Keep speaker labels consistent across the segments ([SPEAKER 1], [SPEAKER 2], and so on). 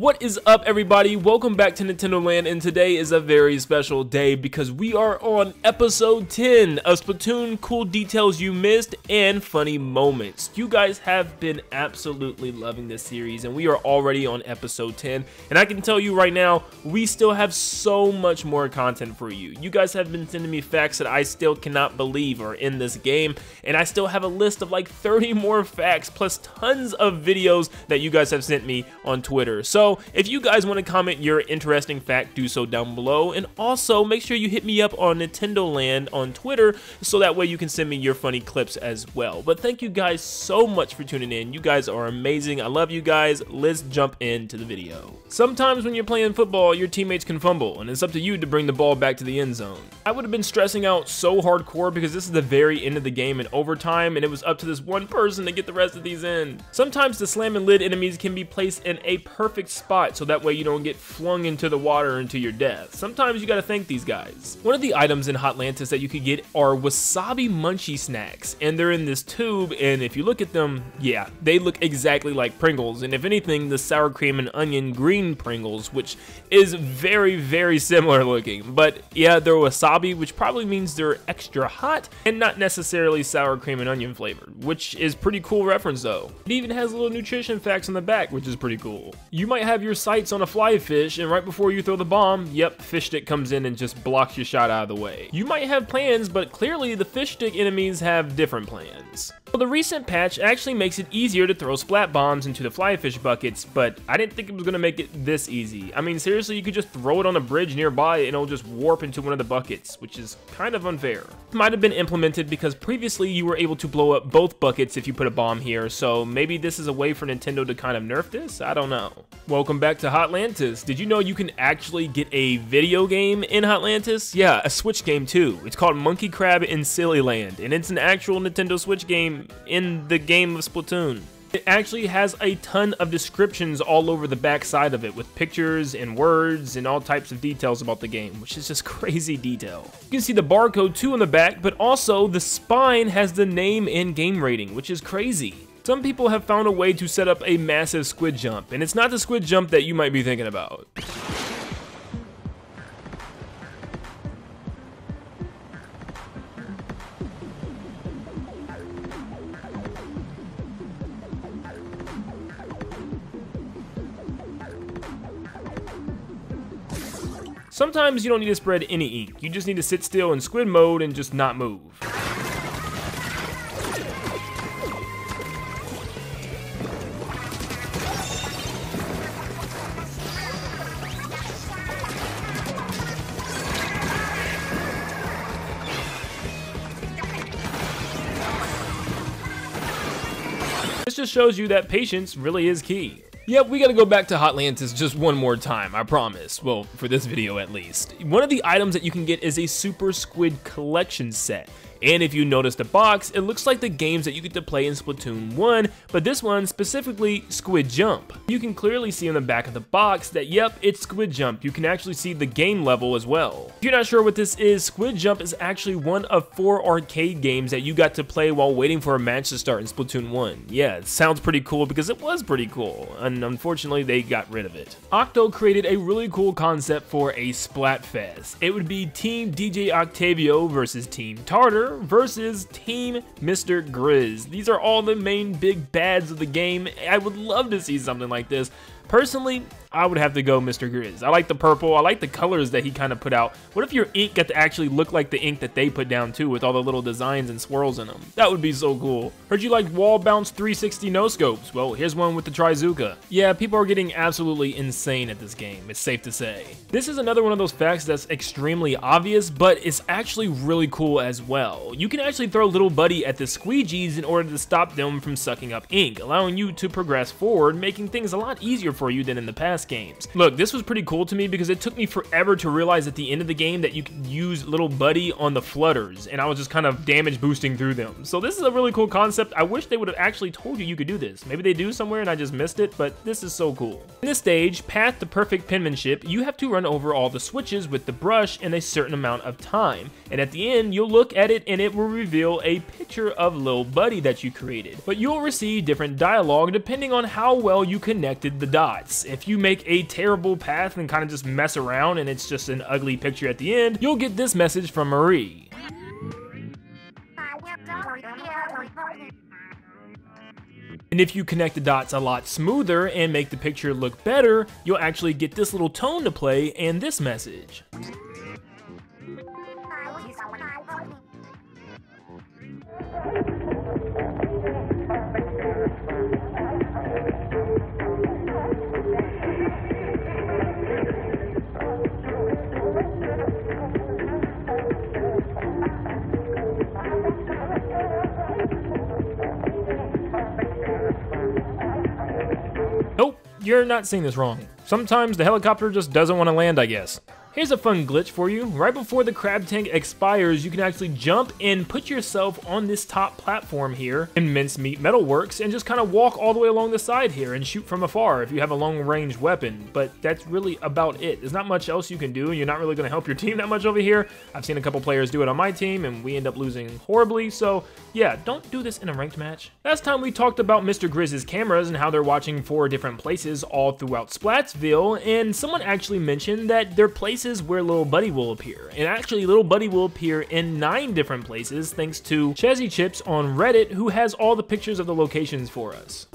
[SPEAKER 1] What is up, everybody? Welcome back to Nintendo Land, and today is a very special day because we are on episode 10 of Splatoon Cool Details You Missed and Funny Moments. You guys have been absolutely loving this series, and we are already on episode 10, and I can tell you right now, we still have so much more content for you. You guys have been sending me facts that I still cannot believe are in this game, and I still have a list of like 30 more facts plus tons of videos that you guys have sent me on Twitter. So if you guys want to comment your interesting fact, do so down below, and also make sure you hit me up on Nintendo Land on Twitter so that way you can send me your funny clips as well. But thank you guys so much for tuning in. You guys are amazing. I love you guys. Let's jump into the video. Sometimes when you're playing football, your teammates can fumble, and it's up to you to bring the ball back to the end zone. I would have been stressing out so hardcore because this is the very end of the game in overtime, and it was up to this one person to get the rest of these in. Sometimes the slam and lid enemies can be placed in a perfect spot so that way you don't get flung into the water into your death. Sometimes you gotta thank these guys. One of the items in Hotlantis that you could get are wasabi munchie snacks, and they're in this tube, and if you look at them, yeah, they look exactly like Pringles, and if anything, the sour cream and onion green Pringles, which is very similar looking. But yeah, they're wasabi, which probably means they're extra hot and not necessarily sour cream and onion flavored, which is pretty cool reference though. It even has little nutrition facts on the back, which is pretty cool. You might have your sights on a fly fish, and right before you throw the bomb, yep, fish stick comes in and just blocks your shot out of the way. You might have plans, but clearly the fish stick enemies have different plans. Well, the recent patch actually makes it easier to throw splat bombs into the fly fish buckets, but I didn't think it was going to make it this easy. I mean, seriously, you could just throw it on a bridge nearby and it'll just warp into one of the buckets, which is kind of unfair. It might have been implemented because previously you were able to blow up both buckets if you put a bomb here, so maybe this is a way for Nintendo to kind of nerf this? I don't know. Welcome back to Hotlantis. Did you know you can actually get a video game in Hotlantis? Yeah, a Switch game too. It's called Monkey Crab in Silly Land, and it's an actual Nintendo Switch game in the game of Splatoon. It actually has a ton of descriptions all over the back side of it with pictures and words and all types of details about the game, which is just crazy detail. You can see the barcode too on the back, but also the spine has the name and game rating, which is crazy. Some people have found a way to set up a massive squid jump, and it's not the squid jump that you might be thinking about. Sometimes you don't need to spread any ink, you just need to sit still in squid mode and just not move. This just shows you that patience really is key. Yep, we gotta go back to Hotlantis just one more time, I promise. Well, for this video at least. One of the items that you can get is a Super Squid Collection set. And if you notice the box, it looks like the games that you get to play in Splatoon 1, but this one specifically Squid Jump. You can clearly see on the back of the box that yep, it's Squid Jump. You can actually see the game level as well. If you're not sure what this is, Squid Jump is actually one of 4 arcade games that you got to play while waiting for a match to start in Splatoon 1. Yeah, it sounds pretty cool because it was pretty cool, and unfortunately they got rid of it. Octo created a really cool concept for a Splatfest. It would be Team DJ Octavio versus Team Tartar versus Team Mr. Grizz. These are all the main big bads of the game. I would love to see something like this. Personally, I would have to go Mr. Grizz. I like the purple. I like the colors that he kind of put out. What if your ink got to actually look like the ink that they put down too, with all the little designs and swirls in them? That would be so cool. Heard you like wall bounce 360 no scopes. Well, here's one with the Trizuka. Yeah, people are getting absolutely insane at this game, it's safe to say. This is another one of those facts that's extremely obvious, but it's actually really cool as well. You can actually throw Lil Buddy at the squeegees in order to stop them from sucking up ink, allowing you to progress forward, making things a lot easier for you than in the past games. Look, this was pretty cool to me because it took me forever to realize at the end of the game that you could use Lil Buddy on the flutters, and I was just kind of damage boosting through them. So this is a really cool concept. I wish they would have actually told you could do this. Maybe they do somewhere and I just missed it, but this is so cool. In this stage, Path to Perfect Penmanship, you have to run over all the switches with the brush in a certain amount of time, and at the end, you'll look at it and it will reveal a picture of Lil Buddy that you created. But you'll receive different dialogue depending on how well you connected the dots. dots. If you make a terrible path and kind of just mess around and it's just an ugly picture at the end, you'll get this message from Marie. And if you connect the dots a lot smoother and make the picture look better, you'll actually get this little tone to play and this message. Nope, you're not seeing this wrong. Sometimes the helicopter just doesn't want to land, I guess. Here's a fun glitch for you. Right before the crab tank expires, you can actually jump and put yourself on this top platform here in Mincemeat Metalworks and just kind of walk all the way along the side here and shoot from afar if you have a long-range weapon. But that's really about it. There's not much else you can do, and you're not really going to help your team that much over here. I've seen a couple players do it on my team, and we end up losing horribly. So yeah, don't do this in a ranked match. Last time we talked about Mr. Grizz's cameras and how they're watching 4 different places all throughout Splatsville, and someone actually mentioned that they're places where Lil Buddy will appear. And actually, Lil Buddy will appear in 9 different places thanks to Chezzy Chips on Reddit, who has all the pictures of the locations for us.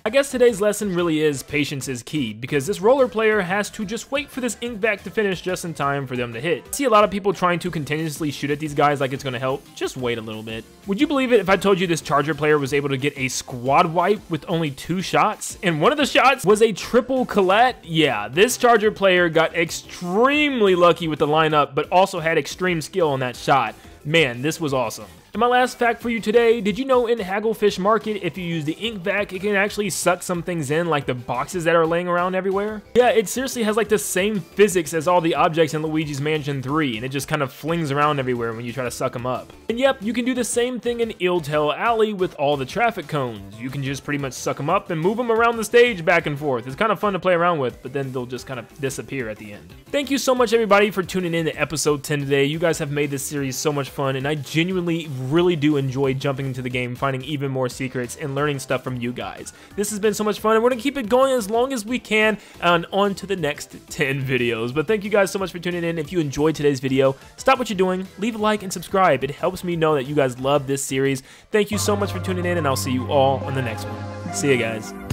[SPEAKER 1] I guess today's lesson really is patience is key, because this roller player has to just wait for this ink vac to finish just in time for them to hit. I see a lot of people trying to continuously shoot at these guys like it's going to help. Just wait a little bit. Would you believe it if I told you this Charger player was able to get a squad wipe with only 2 shots? And one of the shots was a triple collat? Yeah, this Charger player got extremely lucky with the lineup, but also had extreme skill on that shot. Man, this was awesome. And my last fact for you today, did you know in Hagglefish Market, if you use the ink vac, it can actually suck some things in, like the boxes that are laying around everywhere? Yeah, it seriously has like the same physics as all the objects in Luigi's Mansion 3, and it just kind of flings around everywhere when you try to suck them up. And yep, you can do the same thing in Eeltail Alley with all the traffic cones. You can just pretty much suck them up and move them around the stage back and forth. It's kind of fun to play around with, but then they'll just kind of disappear at the end. Thank you so much, everybody, for tuning in to episode 10 today. You guys have made this series so much fun, and I genuinely really do enjoy jumping into the game, finding even more secrets, and learning stuff from you guys. This has been so much fun, and we're gonna keep it going as long as we can, and on to the next 10 videos. But thank you guys so much for tuning in. If you enjoyed today's video, stop what you're doing, leave a like and subscribe. It helps me know that you guys love this series. Thank you so much for tuning in, and I'll see you all on the next one. See you guys.